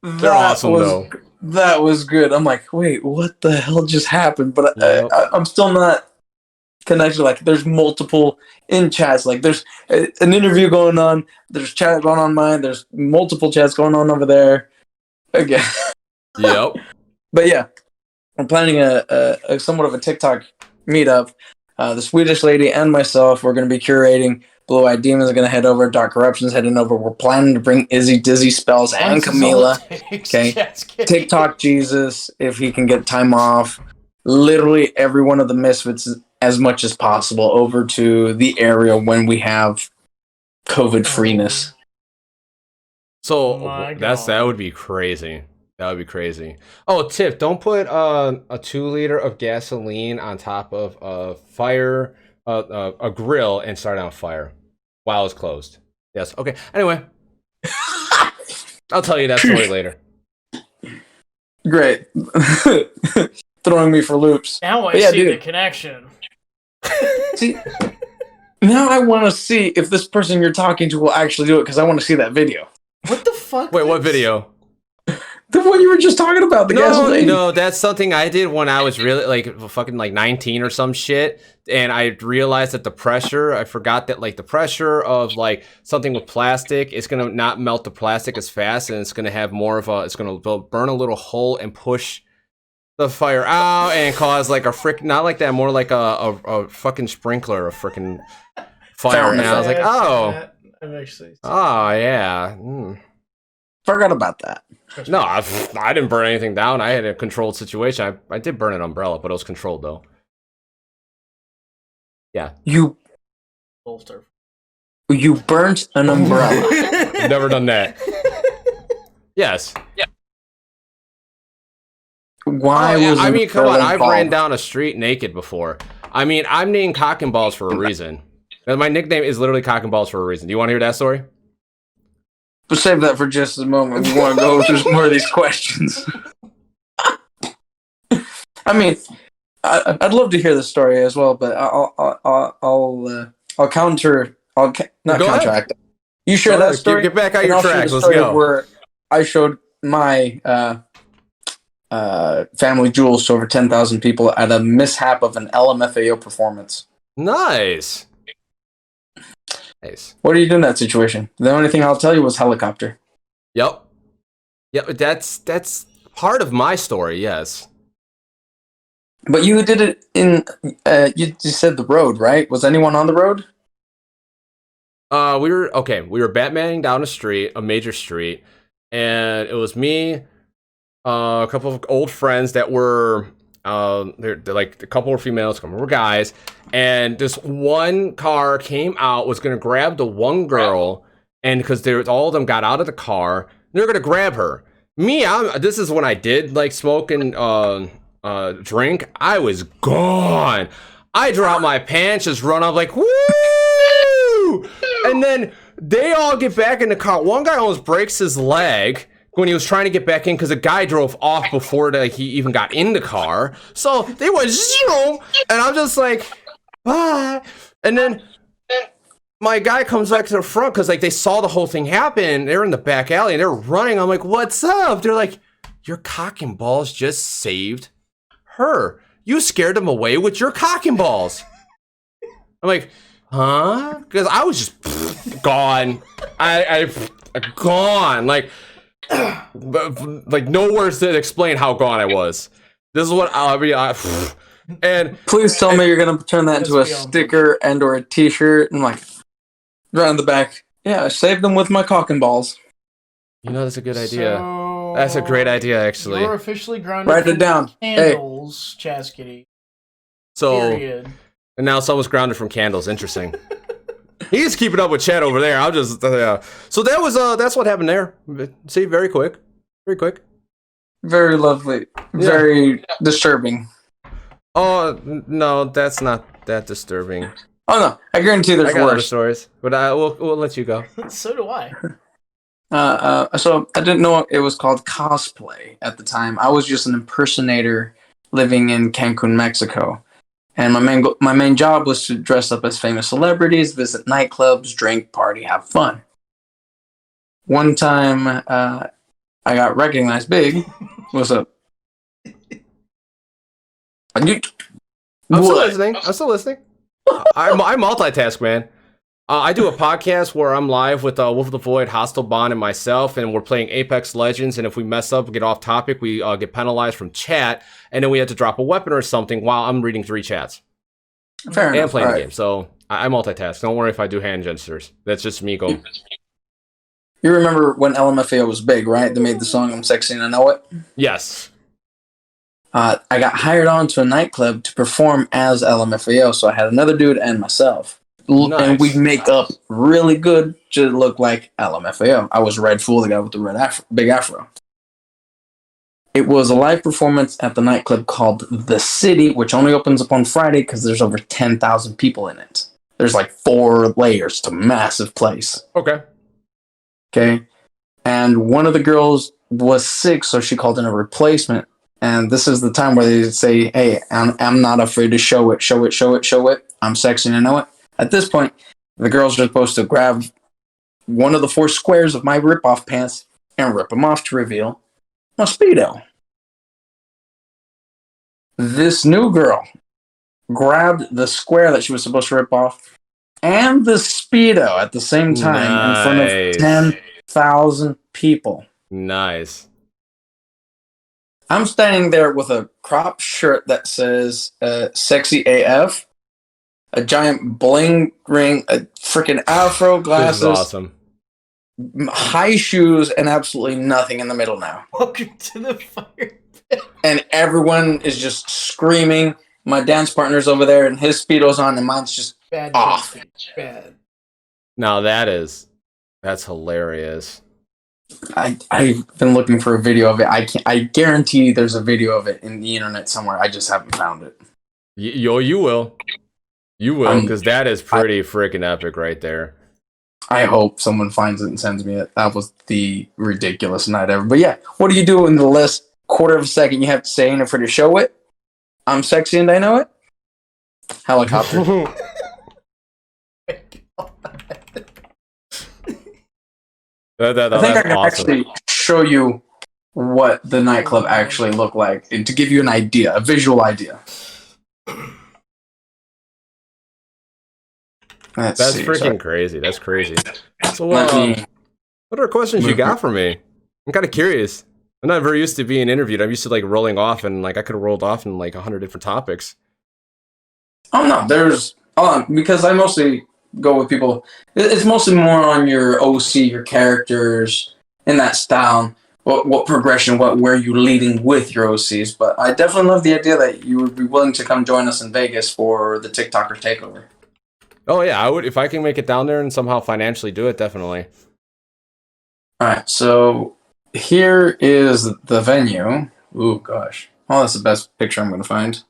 They're awesome, though. That was good. I'm like, wait, what the hell just happened? But Yep. I'm still not connected. Like, there's multiple in chats. Like, there's an interview going on. There's chat going on mine. There's multiple chats going on over there. Again. Yep. But yeah, I'm planning a somewhat of a TikTok meetup. The Swedish lady and myself, we're going to be curating. Blue Eyed Demons are going to head over. Dark Corruption's heading over. We're planning to bring Izzy, Dizzy Spells, and Camila. Okay. TikTok Jesus, if he can get time off. Literally every one of the Misfits, as much as possible, over to the area when we have COVID freeness. So that would be crazy. That would be crazy. Oh, tip: don't put a 2 liter of gasoline on top of a fire, a grill, and start on fire while it's closed. Yes. Okay. Anyway, I'll tell you that story later. Great. Throwing me for loops. Now I see the connection. See, now I want to see if this person you're talking to will actually do it, because I want to see that video. What the fuck? Wait, what video? The one you were just talking about, the gasoline. No, that's something I did when I was really fucking 19 or some shit, and I realized that the pressure, I forgot that the pressure of something with plastic is gonna not melt the plastic as fast, and it's gonna have more of it's gonna burn a little hole and push the fire out and cause not like that, more like a fucking sprinkler, a freaking fire. And I was like, oh, yeah. Forgot about that. No, I didn't burn anything down. I had a controlled situation. I did burn an umbrella, but it was controlled, though. Yeah. You burnt an umbrella. I've never done that. Yes. Yeah. Why was I mean, come on. I've involved? ran down a street naked before. I mean, I'm named Cock and Balls for a reason. My nickname is literally Cock and Balls for a reason. Do you want to hear that story? But save that for just a moment. We want to go through more of these questions. I mean, I'd love to hear the story as well, but I'll counter. Not counteract. You share that story. Get back on your tracks. Let's go. Where I showed my family jewels to over 10,000 people at a mishap of an LMFAO performance. Nice. Nice. What do you do in that situation? The only thing I'll tell you was helicopter. Yep. That's part of my story, yes. But you did it in, you said the road, right? Was anyone on the road? We were Batmaning down a major street, and it was me, a couple of old friends that were, they're a couple were females, a couple were guys, and this one car came out, was gonna grab the one girl, and because all of them got out of the car, they're gonna grab her. Me, this is when I did smoke and drink. I was gone. I dropped my pants, just run up woo, and then they all get back in the car. One guy almost breaks his leg when he was trying to get back in because a guy drove off before he even got in the car. So they went zoom, and I'm just like, bye. And then my guy comes back to the front because they saw the whole thing happen. They're in the back alley and they're running. I'm like, what's up? They're like, your cock and balls just saved her. You scared them away with your cock and balls. I'm like, huh? Because I was just gone. I gone. No words to explain how gone I was. This is what and please tell me you're gonna turn that into a sticker or a T-shirt and right on the back. Yeah, I saved them with my cock and balls. That's a good idea. That's a great idea, actually. You're officially grounded. Write it down. Candles, Chastity. So, period. And now someone's grounded from candles. Interesting. He's keeping up with chat over there. I'll just So that was that's what happened there. See, very quick, very lovely, very disturbing. Oh no, that's not that disturbing. Oh no, I guarantee there's worse other stories, but we'll let you go. So do I. So I didn't know it was called cosplay at the time. I was just an impersonator living in Cancun, Mexico. And my main job was to dress up as famous celebrities, visit nightclubs, drink, party, have fun. One time, I got recognized big. What's up? I'm still listening. I'm still listening. I multitask, man. I do a podcast where I'm live with Wolf of the Void, Hostile Bond, and myself, and we're playing Apex Legends. And if we mess up, get off topic, we get penalized from chat, and then we have to drop a weapon or something while I'm reading 3 chats. Fair enough. And playing the game. So I multitask. Don't worry if I do hand gestures. That's just me going. You remember when LMFAO was big, right? They made the song "I'm Sexy and I Know It." Yes. I got hired on to a nightclub to perform as LMFAO, so I had another dude and myself. Nice. And we'd make up really good to look like LMFAO. I was Red Fool, the guy with the big afro. It was a live performance at the nightclub called The City, which only opens up on Friday because there's over 10,000 people in it. There's like 4 layers. It's a massive place. Okay. And one of the girls was sick, so she called in a replacement. And this is the time where they say, hey, I'm not afraid to show it. Show it, show it, show it. I'm sexy and I know it. At this point, the girls are supposed to grab one of the 4 squares of my rip-off pants and rip them off to reveal my Speedo. This new girl grabbed the square that she was supposed to rip off and the Speedo at the same time in front of 10,000 people. Nice. I'm standing there with a crop shirt that says "Sexy AF," a giant bling ring, a freaking afro, glasses, this is awesome. High shoes, and absolutely nothing in the middle now. Welcome to the fire. And everyone is just screaming. My dance partner's over there, and his Speedo's on, and mine's just Bad. off. Bad. Now that's hilarious. I've been looking for a video of it. I guarantee there's a video of it in the internet somewhere. I just haven't found it. You will. You will, because that is pretty freaking epic right there. I hope someone finds it and sends me it. That was the ridiculous night ever. But yeah, what do you do in the last quarter of a second? You have to say, "Ain't for to show it. I'm sexy and I know it." Helicopter. I think I can actually show you what the nightclub actually looked like, and to give you an idea, a visual idea. That's freaking crazy. That's crazy. So, what are questions you got for me? I'm kind of curious. I'm not very used to being interviewed. I'm used to like rolling off, and like I could have rolled off in like 100 different topics. Oh no, there's because I mostly go with people. It's mostly more on your OC, your characters, in that style. What progression, where you leading with your OCs. But I definitely love the idea that you would be willing to come join us in Vegas for the TikToker takeover. Oh yeah, I would if I can make it down there and somehow financially do it. Definitely. All right, so here is the venue. Ooh, gosh. Oh, that's the best picture I'm going to find.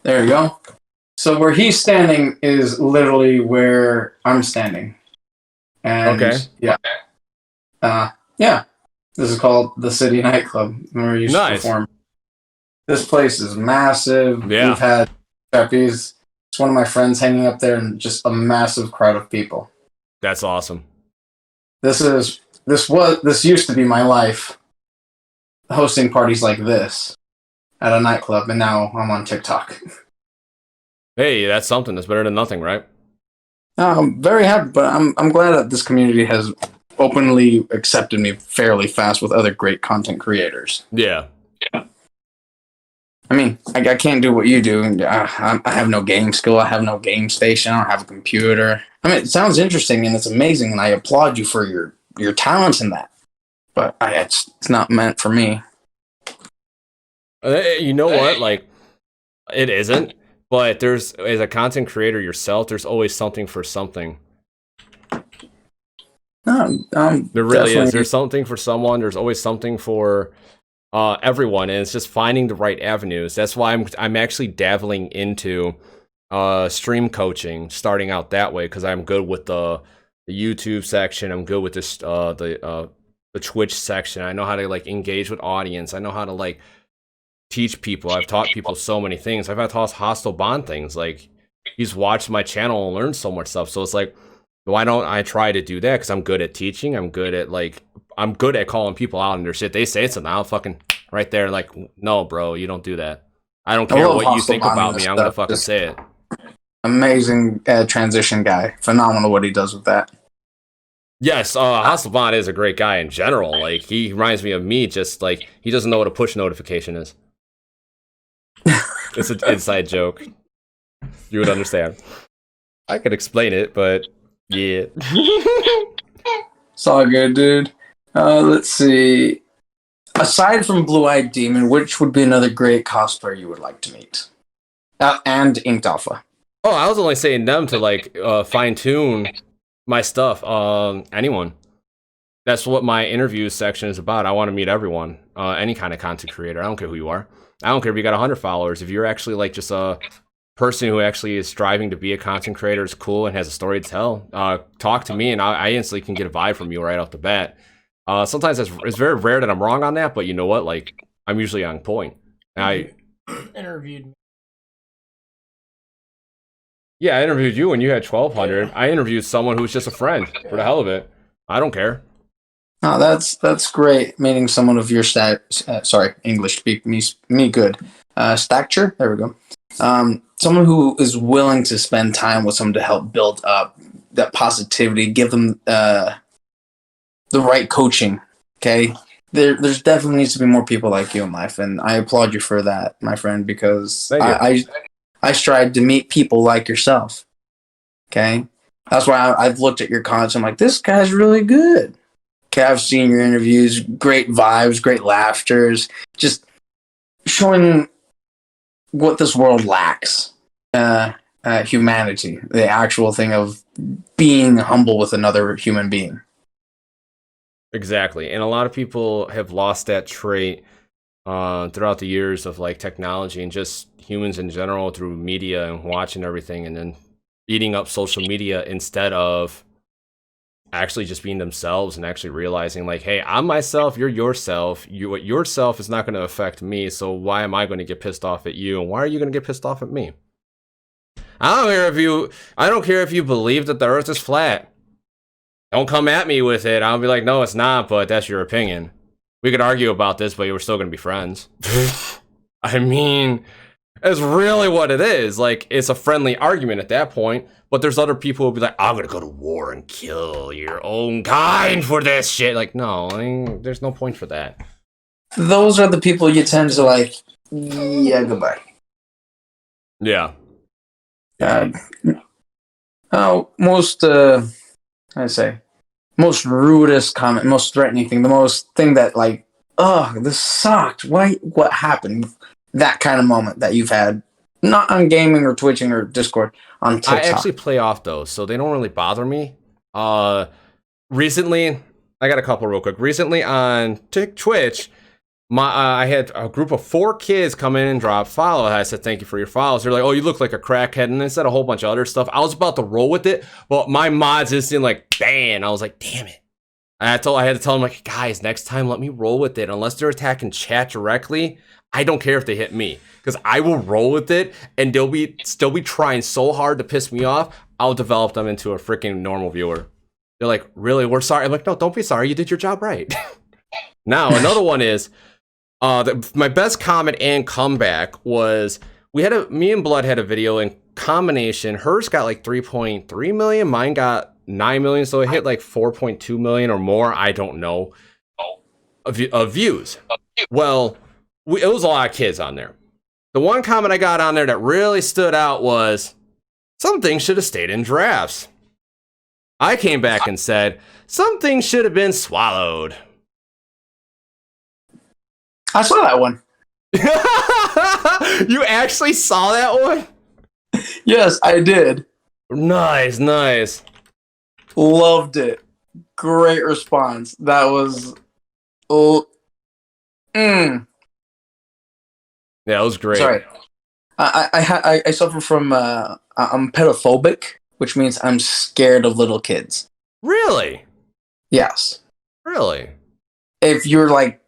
There you go. So where he's standing is literally where I'm standing. And okay. Yeah. Yeah. This is called the City Nightclub, where you used to perform. This place is massive. Yeah. We've had trapeze. It's one of my friends hanging up there, and just a massive crowd of people. That's awesome. This used to be my life, hosting parties like this at a nightclub, and now I'm on TikTok. Hey, that's something. That's better than nothing, right? I'm very happy, but I'm glad that this community has openly accepted me fairly fast with other great content creators. Yeah. I mean, I can't do what you do. I have no game skill. I have no game station. I don't have a computer. I mean, it sounds interesting and it's amazing, and I applaud you for your talents in that. But it's not meant for me. You know what? Like, it isn't. But as a content creator yourself, there's always something for something. There really is. There's something for someone. There's always something for everyone, and it's just finding the right avenues. That's why I'm actually dabbling into stream coaching, starting out that way, because I'm good with the YouTube section. I'm good with this the Twitch section. I know how to like engage with audience. I know how to like teach people. I've taught people so many things. I've had taught Hostile Bond things. Like, he's watched my channel and learned so much stuff. So it's like, Why don't I try to do that? Because I'm good at teaching. I'm good at calling people out on their shit. They say something, I'll fucking right there, like, no, bro, you don't do that. I don't care what you think about me. I'm gonna fucking say it. Amazing transition guy. Phenomenal what he does with that. Yes, Hasselblad is a great guy in general. Like, he reminds me of me, just like, he doesn't know what a push notification is. It's an inside joke. You would understand. I could explain it, but yeah. It's all good, dude. Let's see. Aside from Blue-Eyed Demon, which would be another great cosplayer you would like to meet? And Inked Alpha. Oh, I was only saying them to, like, fine-tune my stuff. Anyone. That's what my interview section is about. I want to meet everyone. Any kind of content creator. I don't care who you are. I don't care if you got 100 followers. If you're actually, like, just a person who actually is striving to be a content creator, is cool and has a story to tell, talk to me, and I instantly can get a vibe from you right off the bat. Sometimes it's very rare that I'm wrong on that, but you know what? Like, I'm usually on point. I interviewed me. Yeah, I interviewed you when you had 1,200. I interviewed someone who's just a friend for the hell of it. I don't care. Oh, that's great. Meeting someone of your English speak me good. Stature, there we go. Someone who is willing to spend time with someone to help build up that positivity, give them the right coaching. Okay, there's definitely needs to be more people like you in life, and I applaud you for that, my friend, because I strive to meet people like yourself. Okay, that's why I've looked at your content. I'm like, this guy's really good. Okay, I've seen your interviews, great vibes, great laughters, just showing what this world lacks. Humanity, the actual thing of being humble with another human being. Exactly. And a lot of people have lost that trait throughout the years of, like, technology and just humans in general through media and watching everything and then eating up social media instead of actually just being themselves and actually realizing, like, hey, I'm myself, you're yourself. Yourself is not going to affect me, so why am I going to get pissed off at you, and why are you going to get pissed off at me? I don't care if you believe that the earth is flat. Don't come at me with it. I'll be like, no, it's not, but that's your opinion. We could argue about this, but we're still going to be friends. I mean, it's really what it is. Like, it's a friendly argument at that point, but there's other people who'll be like, I'm going to go to war and kill your own kind for this shit. Like, no, I mean, there's no point for that. Those are the people you tend to like, yeah, goodbye. Yeah. Most rudest comment, most threatening thing, the most thing that, like, oh, this sucked. What happened? That kind of moment that you've had, not on gaming or Twitching or Discord, on TikTok. I actually play off those, so they don't really bother me. Recently, I got a couple real quick. Recently on Twitch, I had a group of 4 kids come in and drop follow. I said, thank you for your follows. They're like, oh, you look like a crackhead. And they said a whole bunch of other stuff. I was about to roll with it, but my mods instant like, bang. I was like, damn it. I had to tell them, like, guys, next time let me roll with it. Unless they're attacking chat directly, I don't care if they hit me, because I will roll with it, and they'll still be trying so hard to piss me off. I'll develop them into a freaking normal viewer. They're like, really? We're sorry. I'm like, no, don't be sorry. You did your job right. Now, another one is, my best comment and comeback was, me and Blood had a video in combination. Hers got like 3.3 million. Mine got 9 million. So it hit like 4.2 million or more. I don't know. Of views. Well, it was a lot of kids on there. The one comment I got on there that really stood out was, some things should have stayed in drafts. I came back and said, some things should have been swallowed. I saw that one. You actually saw that one? Yes, I did. Nice. Loved it. Great response. That was... Yeah, it was great. Sorry. I suffer from... I'm pedophobic, which means I'm scared of little kids. Really? Yes. Really? If you're, like,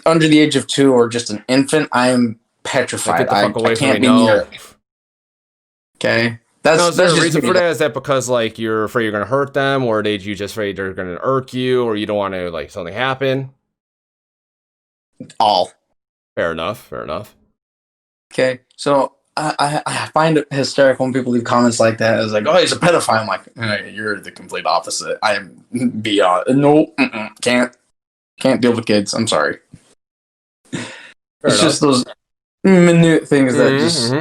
under the age of 2 or just an infant, I am petrified. Get the fuck away I can't from me, be near it. Okay? Now, is there a just reason me. for that? Is that because like you're afraid you're gonna hurt them, or did you just afraid they're gonna irk you, or you don't want to like something happen? All. Fair enough. Fair enough. Okay, so I find it hysterical when people leave comments like that. It's like, oh, he's a pedophile. I'm like, hey, you're the complete opposite. I am beyond. No, can't deal with kids. I'm sorry. It's just those minute things that just.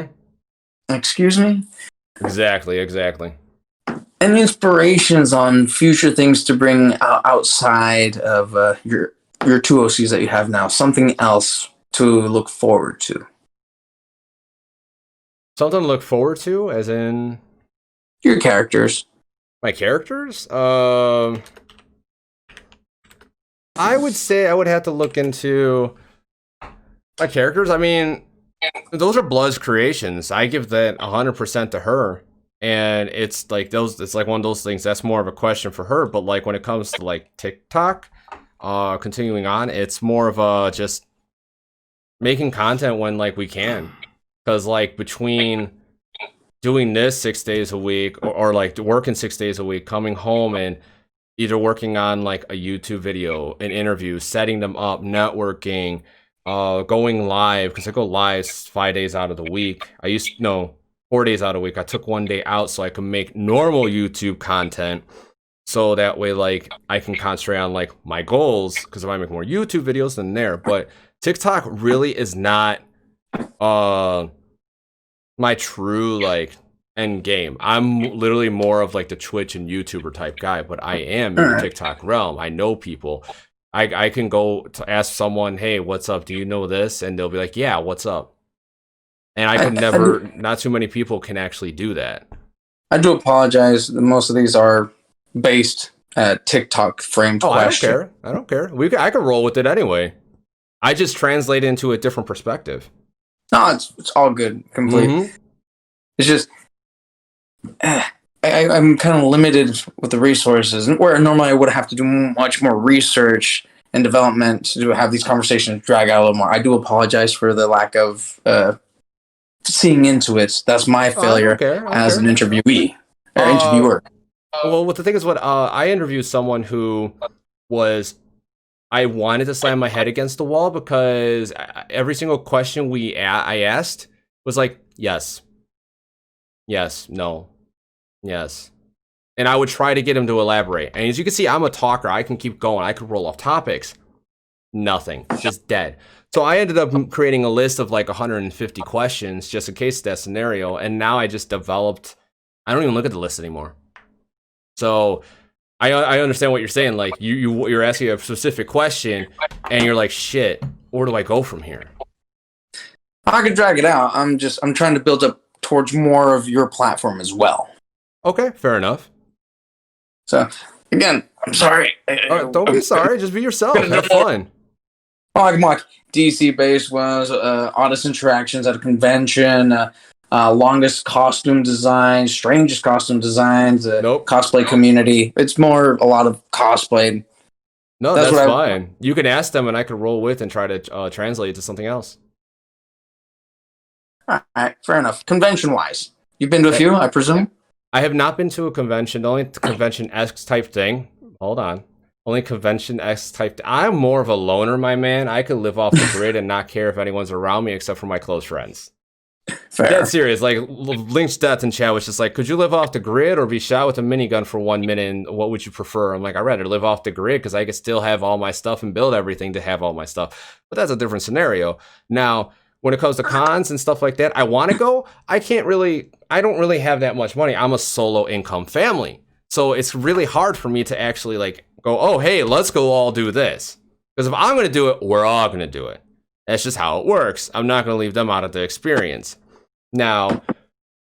Excuse me. Exactly. Exactly. And inspirations on future things to bring outside of your two OCs that you have now. Something else to look forward to. Something to look forward to, as in Your characters. my characters. I would say I would have to look into my characters. I mean, those are Blood's creations. I give that 100% to her, and it's like those. It's like one of those things that's more of a question for her. But like when it comes to like TikTok, continuing on, it's more of a just making content when like we can, because like between doing this 6 days a week or like working 6 days a week, coming home and either working on like a YouTube video, an interview, setting them up, networking, going live, because I go live 5 days out of the week. I used no 4 days out of the week. I took one day out so I could make normal YouTube content, so that way like I can concentrate on like my goals, because if I make more YouTube videos than there. But TikTok really is not my true like end game. I'm literally more of like the Twitch and YouTuber type guy, but I am in the TikTok realm. I know people. I can go to ask someone, hey, what's up? Do you know this? And they'll be like, yeah, what's up? And I could never, not too many people can actually do that. I do apologize. Most of these are based at TikTok framed question. I don't care. I could roll with it anyway. I just translate into a different perspective. No, it's all good. Complete. It's just I'm kind of limited with the resources, where normally I would have to do much more research and development to have these conversations drag out a little more. I do apologize for the lack of seeing into it. That's my failure as an interviewee or interviewer. Well, what the thing is, I interviewed someone who was. I wanted to slam my head against the wall, because every single question I asked was like, yes, no, yes. And I would try to get him to elaborate. And as you can see, I'm a talker. I can keep going. I could roll off topics. Nothing. Just dead. So I ended up creating a list of like 150 questions just in case of that scenario. And now I just developed, I don't even look at the list anymore. So I understand what you're saying. Like you're asking a specific question and you're like, shit, where do I go from here? I could drag it out. I'm trying to build up towards more of your platform as well. Okay, fair enough. So again, I'm sorry. Don't be sorry. Just be yourself. Have fun. Like DC based ones, oddest interactions at a convention, longest costume designs, strangest costume designs, cosplay community. It's more a lot of cosplay. No, that's fine. You can ask them and I can roll with and try to translate it to something else. All right, fair enough. Convention wise, you've been to a few, I presume? I have not been to a convention. The only convention-esque type thing. Hold on. Only convention-esque type. I'm more of a loner, my man. I could live off the grid and not care if anyone's around me except for my close friends. Fair. That's serious. Like Link's death in chat was just like, could you live off the grid or be shot with a minigun for 1 minute? And what would you prefer? I'm like, I'd rather live off the grid because I could still have all my stuff and build everything to have all my stuff. But that's a different scenario. Now, when it comes to cons and stuff like that, I want to go. I don't really have that much money. I'm a solo income family. So it's really hard for me to actually like go, oh, hey, let's go all do this. Because if I'm going to do it, we're all going to do it. That's just how it works. I'm not going to leave them out of the experience. Now,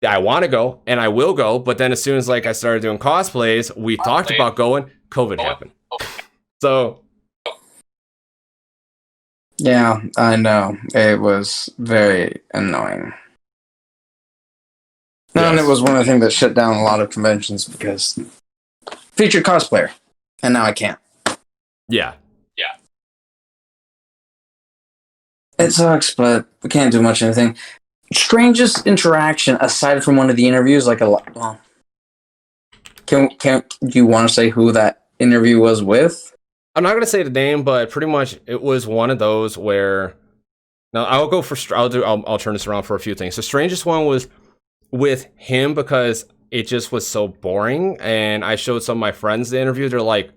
I want to go and I will go. But then as soon as like I started doing cosplays, we talked about going, COVID happened. So yeah, I know. It was very annoying. Yes. And it was one of the things that shut down a lot of conventions because featured cosplayer, and now I can't. Yeah. It sucks, but we can't do much of anything. strangest interaction aside from one of the interviews, like a lot. Well, can do you want to say who that interview was with? I'm not gonna say the name, but pretty much it was one of those where. Now I'll go for. I'll turn this around for a few things. The strangest one was with him because it just was so boring, and I showed some of my friends the interview. They're like,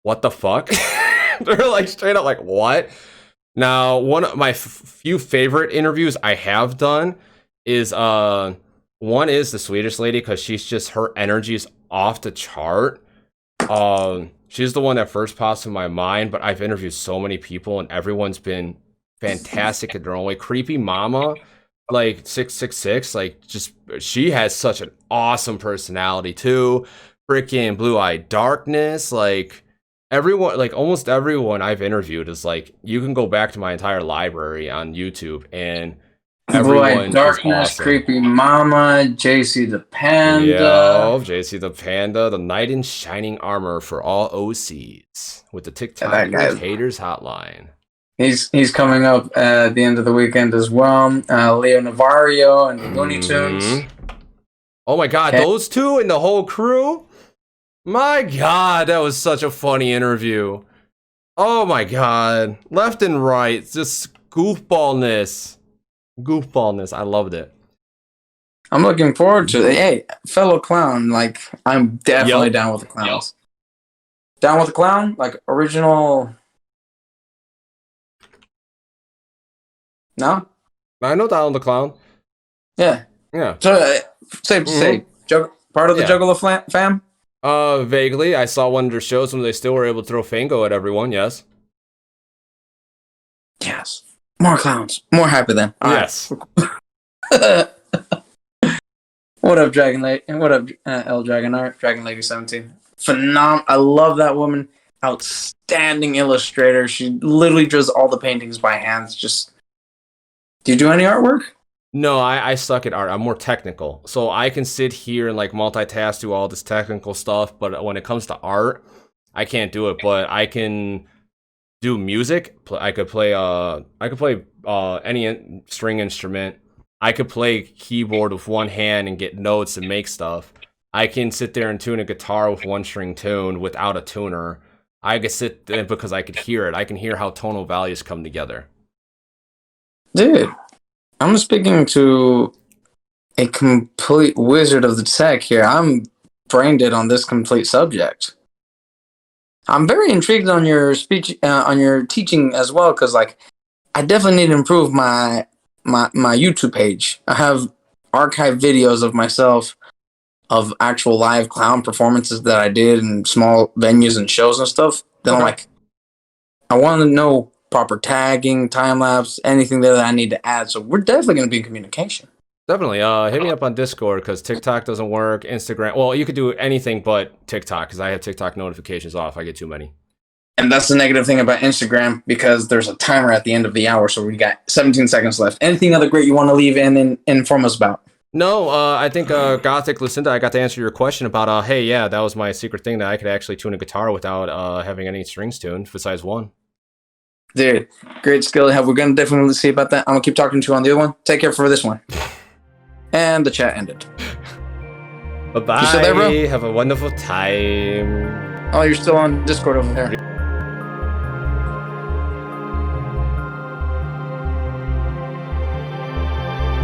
"What the fuck?" They're like straight up like, "What?" Now, one of my few favorite interviews I have done is one is the Swedish lady because she's just her energy is off the chart. She's the one that first pops in my mind, but I've interviewed so many people and everyone's been fantastic in their own way. Creepy Mama, like 666, like just she has such an awesome personality too. Freaking Blue Eye Darkness, like everyone, like almost everyone I've interviewed is like you can go back to my entire library on YouTube and everyone Darkness, is awesome. Creepy Mama, JC the Panda. Yo, JC the Panda, the knight in shining armor for all OCs with the TikTok haters hotline. He's coming up at the end of the weekend as well. Leo Navario and the Looney Tunes. Oh my god, those two and the whole crew? My god, that was such a funny interview. Oh my god. Left and right, just goofballness. Goofballness. I loved it. I'm looking forward to it. Hey, fellow clown, like I'm definitely down with the clowns. Down with the clown? Like original. No? I know Down with the Clown. Yeah. Yeah. So safe to say, part of the Juggalo fam? Vaguely. I saw one of their shows when they still were able to throw Fango at everyone, yes. Yes. More clowns. More happy then. Yes. What up, Dragon Lady? And what up, L Dragon Art? Dragon Lady 17. I love that woman. Outstanding illustrator. She literally draws all the paintings by hand. Just. Do you do any artwork? No, I suck at art. I'm more technical. So I can sit here and like multitask, do all this technical stuff, but when it comes to art, I can't do it. But I can do music. I could play any string instrument. I could play keyboard with one hand and get notes and make stuff. I can sit there and tune a guitar with one string tune without a tuner. I could sit there because I could hear it. I can hear how tonal values come together. Dude, I'm speaking to a complete wizard of the tech here. I'm brain dead on this complete subject. I'm very intrigued on your speech, on your teaching as well, because like I definitely need to improve my YouTube page. I have archived videos of myself of actual live clown performances that I did in small venues and shows and stuff. Then I'm like, I want to know proper tagging, time lapse, anything there that I need to add. So we're definitely going to be in communication. Definitely. Hit me up on Discord because TikTok doesn't work. Instagram. Well, you could do anything but TikTok because I have TikTok notifications off. I get too many. And that's the negative thing about Instagram because there's a timer at the end of the hour. So we got 17 seconds left. Anything other great you want to leave in and inform us about? No, I think Gothic Lucinda, I got to answer your question about, hey, yeah, that was my secret thing that I could actually tune a guitar without having any strings tuned besides one. Dude, great skill. We're going to definitely see about that. I'm going to keep talking to you on the other one. Take care for this one. And the chat ended. Bye-bye. You still there, bro? Have a wonderful time. Oh, you're still on Discord over there.